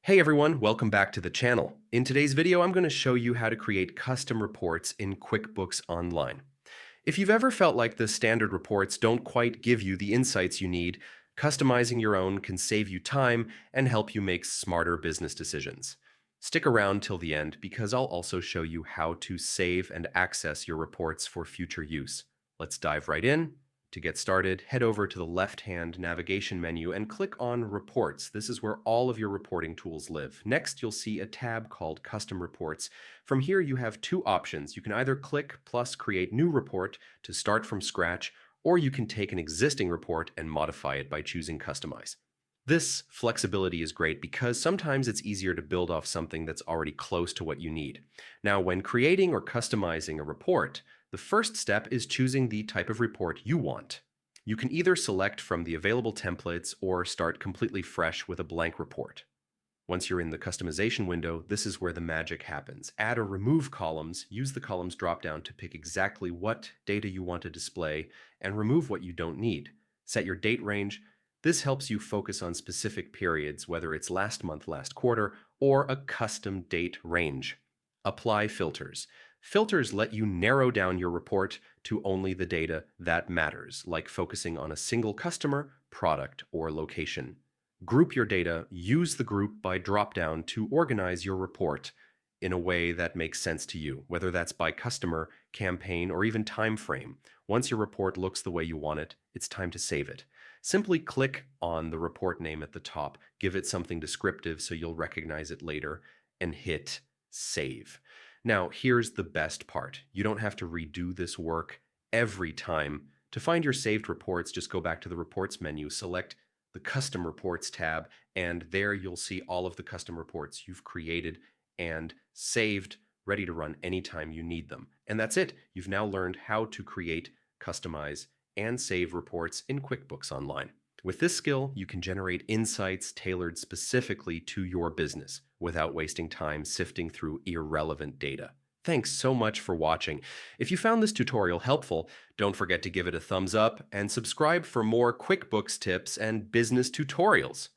Hey everyone, welcome back to the channel. In today's video, I'm going to show you how to create custom reports in QuickBooks Online. If you've ever felt like the standard reports don't quite give you the insights you need, customizing your own can save you time and help you make smarter business decisions. Stick around till the end because I'll also show you how to save and access your reports for future use. Let's dive right in. To get started, head over to the left-hand navigation menu and click on Reports. This is where all of your reporting tools live. Next, you'll see a tab called Custom Reports. From here, you have two options. You can either click plus Create New Report to start from scratch, or you can take an existing report and modify it by choosing Customize. This flexibility is great because sometimes it's easier to build off something that's already close to what you need. Now, when creating or customizing a report, the first step is choosing the type of report you want. You can either select from the available templates or start completely fresh with a blank report. Once you're in the customization window, this is where the magic happens. Add or remove columns, use the columns dropdown to pick exactly what data you want to display, and remove what you don't need. Set your date range. This helps you focus on specific periods, whether it's last month, last quarter, or a custom date range. Apply filters. Filters let you narrow down your report to only the data that matters, like focusing on a single customer, product, or location. Group your data. Use the group by dropdown to organize your report in a way that makes sense to you, whether that's by customer, campaign, or even time frame. Once your report looks the way you want it, it's time to save it. Simply click on the report name at the top, give it something descriptive so you'll recognize it later, and hit Save. Now, here's the best part. You don't have to redo this work every time. To find your saved reports, just go back to the Reports menu, select the Custom Reports tab, and there you'll see all of the custom reports you've created and saved, ready to run anytime you need them. And that's it. You've now learned how to create, customize, and save reports in QuickBooks Online. With this skill, you can generate insights tailored specifically to your business without wasting time sifting through irrelevant data. Thanks so much for watching. If you found this tutorial helpful, don't forget to give it a thumbs up and subscribe for more QuickBooks tips and business tutorials.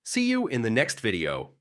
See you in the next video.